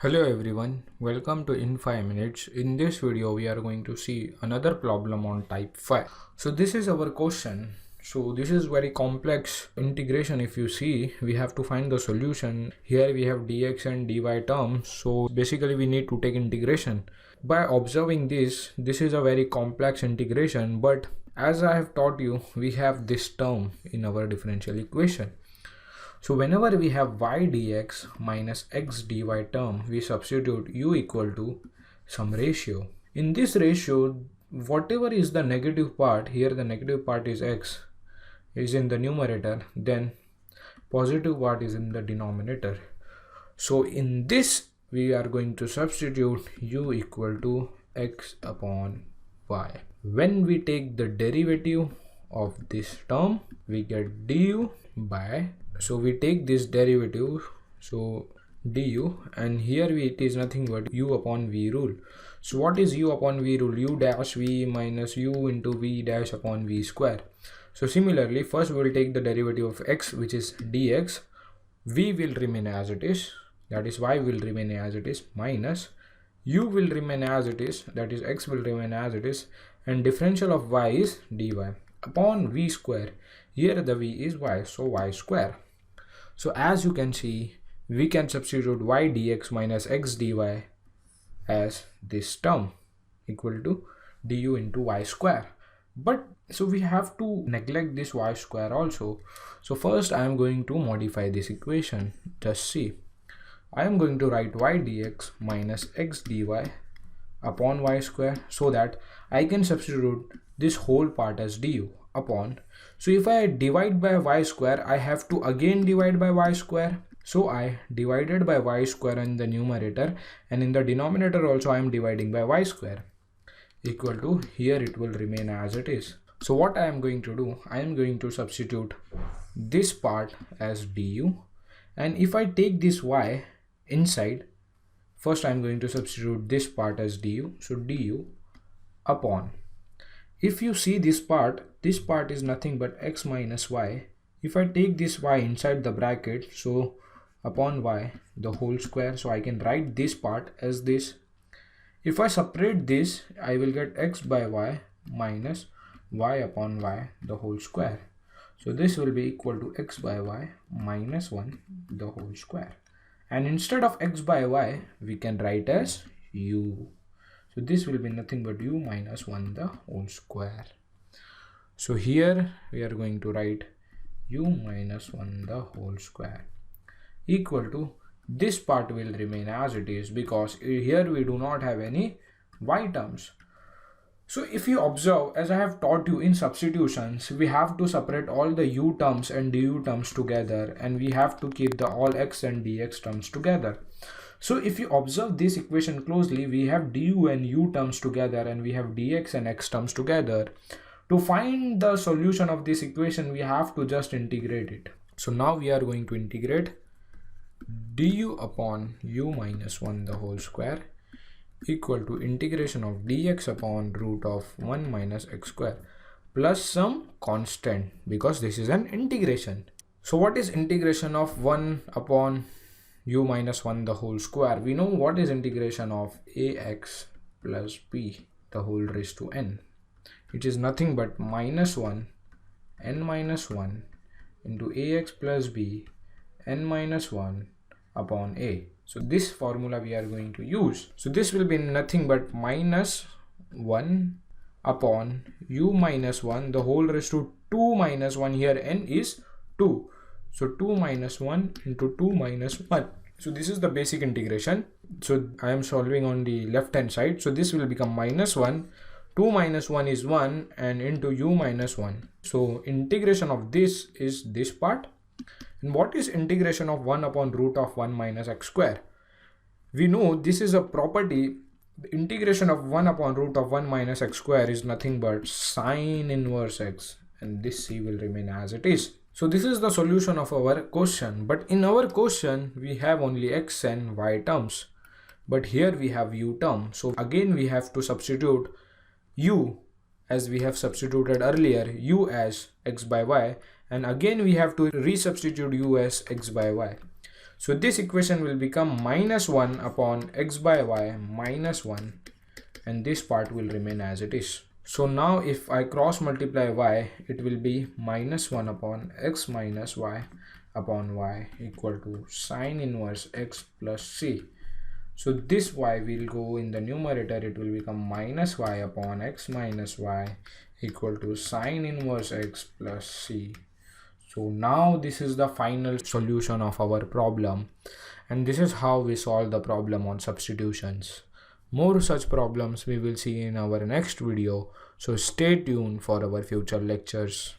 Hello everyone, welcome to In 5 Minutes. In this video we are going to see another problem on type 5. So this is our question. So this is very complex integration. If you see, we have to find the solution. Here we have dx and dy terms. So basically we need to take integration. By observing this is a very complex integration, but as I have taught you, we have this term in our differential equation. So whenever we have y dx minus x dy term, we substitute u equal to some ratio. In this ratio, whatever is the negative part, here the negative part is x, is in the numerator, then positive part is in the denominator. So in this, we are going to substitute u equal to x upon y. When we take the derivative of this term, we get du by, so we take this derivative, so du, and here it is nothing but u upon v rule. So what is u upon v rule? U dash v minus u into v dash upon v square. So similarly, first we will take the derivative of x, which is dx. V will remain as it is, that is y will remain as it is, minus u will remain as it is, that is x will remain as it is, and differential of y is dy upon v square. Here the v is y, so y square. So as you can see, we can substitute y dx minus x dy as this term equal to du into y square. But so we have to neglect this y square also. So first I am going to modify this equation. Just see, I am going to write y dx minus x dy upon y square, so that I can substitute this whole part as du upon. So if I divide by y square, I have to again divide by y square. So I divided by y square in the numerator, and in the denominator also I am dividing by y square, equal to, here it will remain as it is. So what I am going to do, I am going to substitute this part as du, and if I take this y inside, first I am going to substitute this part as du, so du upon. If you see this part is nothing but x minus y. If I take this y inside the bracket, so upon y the whole square, so I can write this part as this. If I separate this, I will get x by y minus y upon y the whole square. So this will be equal to x by y minus 1 the whole square. And instead of x by y, we can write as u. So this will be nothing but u minus 1 the whole square. So here we are going to write u minus 1 the whole square equal to, this part will remain as it is because here we do not have any y terms. So if you observe, as I have taught you in substitutions, we have to separate all the u terms and du terms together, and we have to keep the all x and dx terms together. So if you observe this equation closely, we have du and u terms together, and we have dx and x terms together. To find the solution of this equation, we have to just integrate it. So now we are going to integrate du upon u minus 1 the whole square equal to integration of dx upon root of 1 minus x square plus some constant, because this is an integration. So what is integration of 1 upon u minus 1 the whole square? We know what is integration of ax plus b the whole raised to n. It is nothing but minus 1 n minus 1 into ax plus b n minus 1 upon a. So this formula we are going to use. So this will be nothing but minus 1 upon u minus 1 the whole raised to 2 minus 1. Here n is 2. So 2 minus 1 into 2 minus 1. So this is the basic integration. So I am solving on the left hand side. So this will become minus 1. 2 minus 1 is 1, and into u minus 1. So integration of this is this part. And what is integration of 1 upon root of 1 minus x square? We know this is a property. The integration of 1 upon root of 1 minus x square is nothing but sine inverse x, and this c will remain as it is. So this is the solution of our question, but in our question we have only x and y terms, but here we have u term. So again we have to substitute u as we have substituted earlier, u as x by y, and again we have to resubstitute u as x by y. So this equation will become minus 1 upon x by y minus 1, and this part will remain as it is. So now if I cross multiply y, it will be minus 1 upon x minus y upon y equal to sine inverse x plus c. So this y will go in the numerator, it will become minus y upon x minus y equal to sine inverse x plus c. So now this is the final solution of our problem, and this is how we solve the problem on substitutions. More such problems we will see in our next video, so stay tuned for our future lectures.